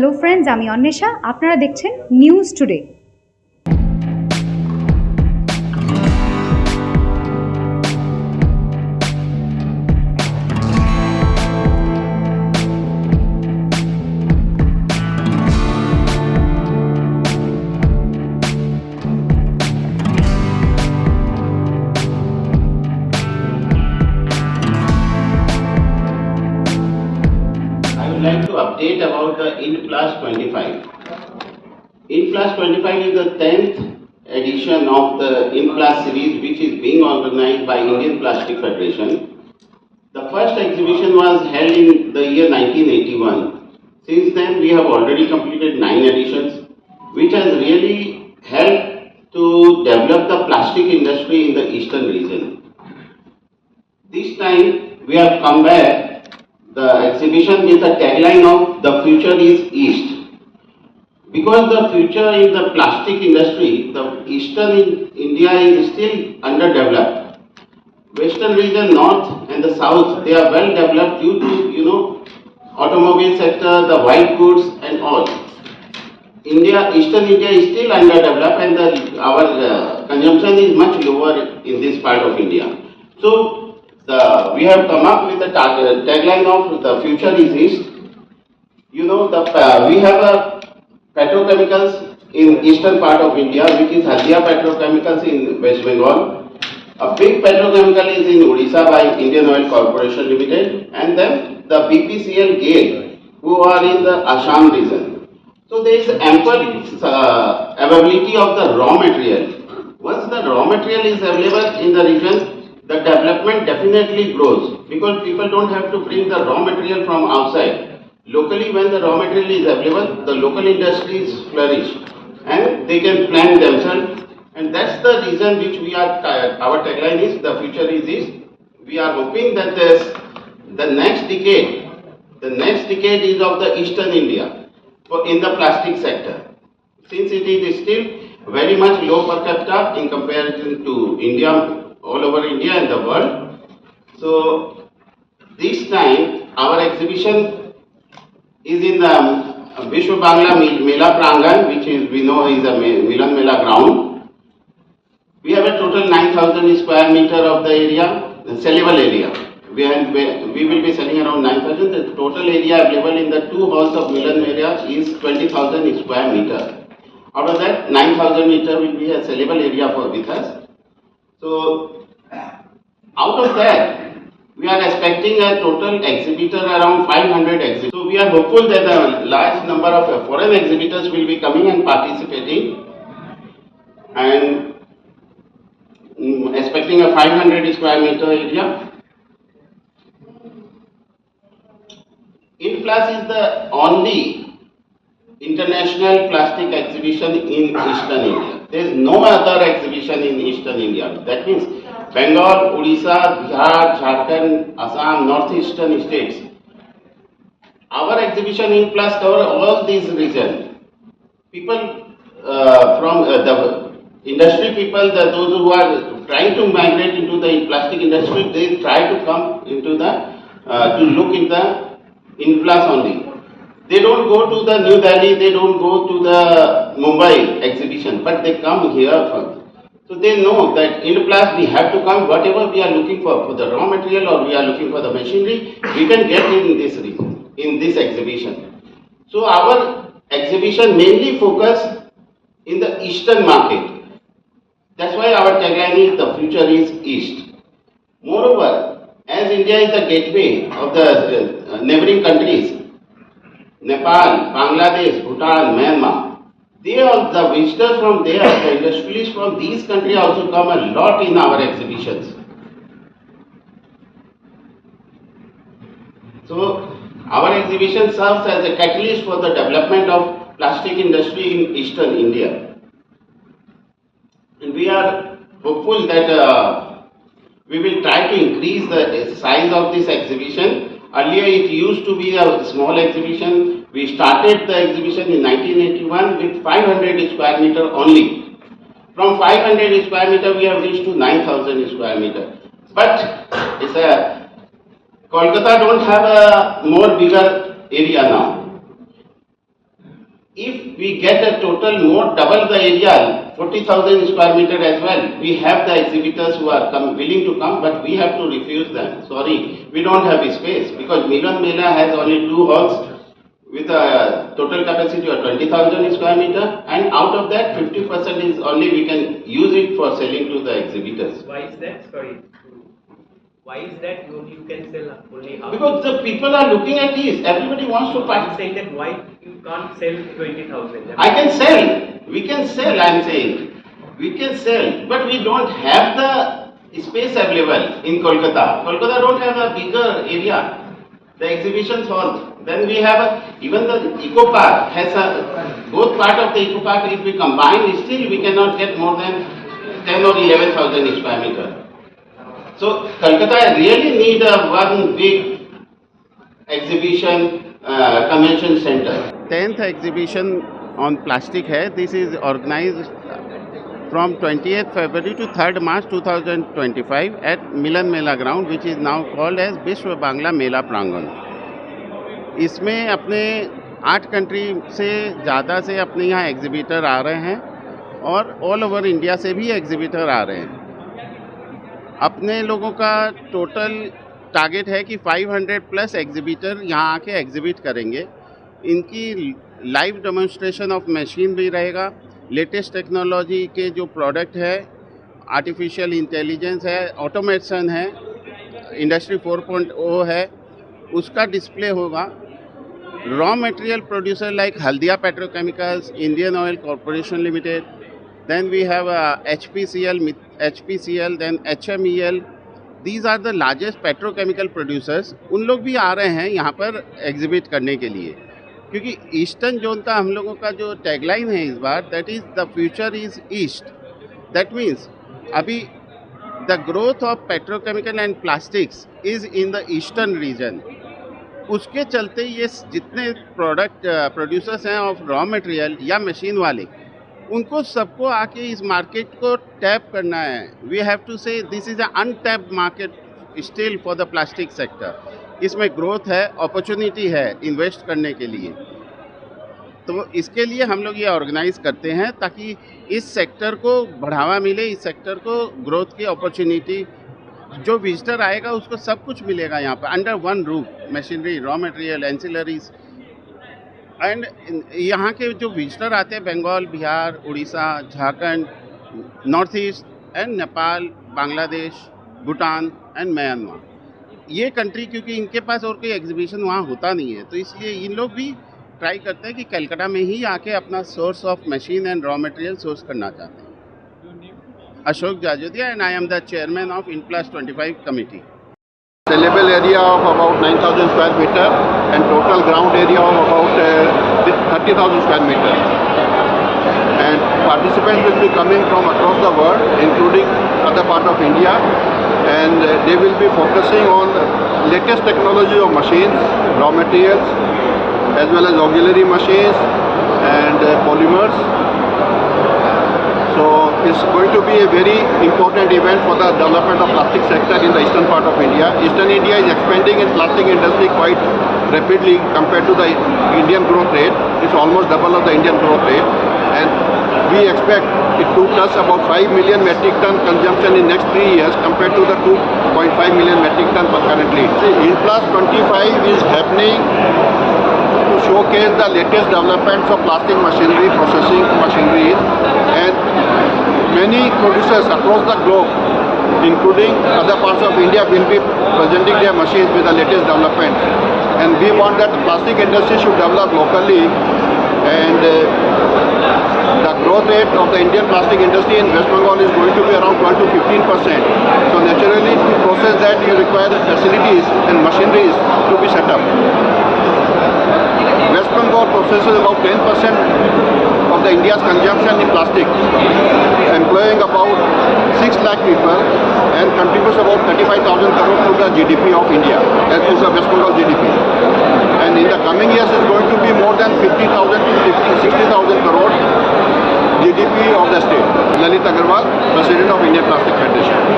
Hello friends, আমি অন্বেষা। আপনারা দেখছেন news today. I would like to update about the INPLUS 25. INPLUS 25 is the 10th edition of the INPLUS series, which is being organized by Indian Plastic Federation. The first exhibition was held in the year 1981. Since then, we have already completed 9 editions, which has really helped to develop the plastic industry in the eastern region. This time, we have come back the exhibition with the tagline of "The future is East." Because the future in the plastic industry, the eastern India is still underdeveloped. Western region, north and the south, they are well developed due to automobile sector, the white goods and all. Eastern India is still underdeveloped, and our consumption is much lower in this part of India. So we have come up with the tagline of "The future is East." We have a petrochemicals in eastern part of India, which is Haldia Petrochemicals in West Bengal. A big petrochemical is in Odisha by Indian Oil Corporation Limited, and then the BPCL GAIL, who are in the Assam region. So there is ample availability of the raw material. Once the raw material is available in the region, the development definitely grows, because people don't have to bring the raw material from outside. Locally, when the raw material is available, the local industries flourish and they can plan themselves. And that's the reason which our tagline is "The future is East." We are hoping that the next decade is of the eastern India in the plastic sector, since it is still very much low per capita in comparison to India, all over India and the world. So this time our exhibition is in the Vishwa Bangla Mela Prangan, which we know is a Milan Mela ground. We have a total 9,000 square meter of the area, the sellable area. We will be selling around 9,000. The total area available in the 2 halls of Milan area is 20,000 square meter. Out of that, 9,000 meter will be a sellable area with us. So out of that, we are expecting a total exhibitor around 500 exhibitors. So we are hopeful that a large number of foreign exhibitors will be coming and participating, and expecting a 500 square meter area. INPLUS is the only international plastic exhibition in eastern India. There is no other exhibition in eastern India. That means Bengal, Odisha, Bihar, Jharkhand, Assam, northeastern states. Our exhibition INPLUS cover all these regions. People from the industry people, those who are trying to migrate into the plastic industry, they try to come into to look in the INPLUS only. They don't go to the New Delhi, they don't go to the Mumbai exhibition, but they come here first. So they know that INPLUS we have to come, whatever we are looking for the raw material or we are looking for the machinery, we can get in this region, in this exhibition. So our exhibition mainly focus in the eastern market. That's why our tagline is "The future is East." Moreover, as India is the gateway of the neighboring countries, Nepal, Bangladesh, Bhutan, Myanmar, the visitors from there, the industrialists from these countries also come a lot in our exhibitions. So our exhibition serves as a catalyst for the development of plastic industry in eastern India. And we are hopeful that we will try to increase the size of this exhibition. Earlier it used to be a small exhibition. We started the exhibition in 1981 with 500 square meter only. From 500 square meter we have reached to 9,000 square meter. But Kolkata don't have a more bigger area now. if we get a total more double the area, 40,000 square meter as well, we have the exhibitors who are willing to come, but we have to refuse them. Sorry, we don't have space because Milan Mela has only 2 halls with a total capacity of 20,000 square meter, and out of that 50% is only we can use it for selling to the exhibitors. Why is that? Sorry. Why is that you can sell only half? Because the people are looking at this. Everybody wants to I'm participate. saying that why you can't sell 20,000? I can sell. We can sell, I am saying. We can sell. But we don't have the space available in Kolkata. Kolkata don't have a bigger area. The exhibition hall. Then we have even the Eco Park has both part of the Eco Park, if we combine, still we cannot get more than 10 or 11,000 square meter. So Kolkata really need a one big exhibition convention center. 10th exhibition on plastic hai. This is organized from 28th February to 3rd March 2025 at Milan Mela ground, which is now called as Vishwa Bangla Mela Prangan. इसमें अपने 8 country से ज़्यादा से अपने यहाँ exhibitor आ रहे हैं और ऑल ओवर इंडिया से भी एग्जिबिटर आ रहे हैं। अपने लोगों का टोटल टारगेट है कि 500 प्लस एग्जिबिटर यहाँ आके एग्जिबिट करेंगे। इनकी लाइव डेमोन्स्ट्रेशन ऑफ मशीन भी रहेगा, लेटेस्ट टेक्नोलॉजी के जो प्रोडक्ट है, आर्टिफिशियल इंटेलिजेंस है, ऑटोमेशन है, इंडस्ट्री 4.0 है, उसका डिस्प्ले होगा। Raw material producer like Haldia Petrochemicals, Indian Oil Corporation Limited, then we have HPCL, then HMEL. These are the largest petrochemical producers. उन लोग भी आ रहे हैं यहाँ पर एग्जिबिट करने के लिए, क्योंकि ईस्टर्न जोन का हम लोगों का जो टैगलाइन है इस बार, that is the future is east. That means अभी the growth of petrochemical and plastics is in the eastern region. उसके चलते ये जितने प्रोडक्ट प्रोड्यूसर्स हैं ऑफ रॉ मटेरियल या मशीन वाले, उनको सबको आके इस मार्केट को टैप करना है। वी हैव टू से this is a untapped market still for the plastic sector. इसमें ग्रोथ है, अपॉर्चुनिटी है इन्वेस्ट करने के लिए। तो इसके लिए हम लोग ये ऑर्गेनाइज करते हैं ताकि इस सेक्टर को बढ़ावा मिले, इस सेक्टर को ग्रोथ की अपॉर्चुनिटी, जो विजिटर आएगा उसको सब कुछ मिलेगा यहाँ पर under one roof, machinery, raw material, ancillaries. And यहाँ के जो विजिटर आते हैं Bengal, Bihar, Orissa, Jharkhand, north east and Nepal, Bangladesh, Bhutan and Myanmar, ये कंट्री, क्योंकि इनके पास और कोई एग्जीबिशन वहाँ होता नहीं है, तो इसलिए इन लोग भी ट्राई करते हैं कि कलकत्ता में ही आके अपना source of machine and raw material source करना चाहते हैं। Ashok Jajodia, and I am the chairman of InPlus 25 committee. Sellable area of about 9,000 square meter and total ground area of about 30,000 square meter. And participants will be coming from across the world, including other part of India, and they will be focusing on latest technology of machines, raw materials, as well as auxiliary machines and polymers. So it's going to be a very important event for the development of plastic sector in the eastern part of India. Eastern India is expanding in plastic industry quite rapidly compared to the Indian growth rate. It's almost double of the Indian growth rate, and we expect it to touch about 5 million metric ton consumption in next 3 years compared to the 2.5 million metric ton currently. InPlus 25 is happening to showcase the latest developments of plastic machinery, processing machineries, and many producers across the globe, including other parts of India, will be presenting their machines with the latest developments. And we want that the plastic industry should develop locally, and the growth rate of the Indian plastic industry in West Bengal is going to be around 12 to 15%. So naturally, to process that, you require facilities and machineries to be set up. West Bengal processes about 10% of the India's consumption in plastic, employing about 6 lakh people, and contributes about 35,000 crore to the GDP of India, as is the West Bengal GDP. And in the coming years, it's going to be more than 50,000 to 60,000 crore GDP of the state. Lalit Agarwal, President of Indian Plastic Federation.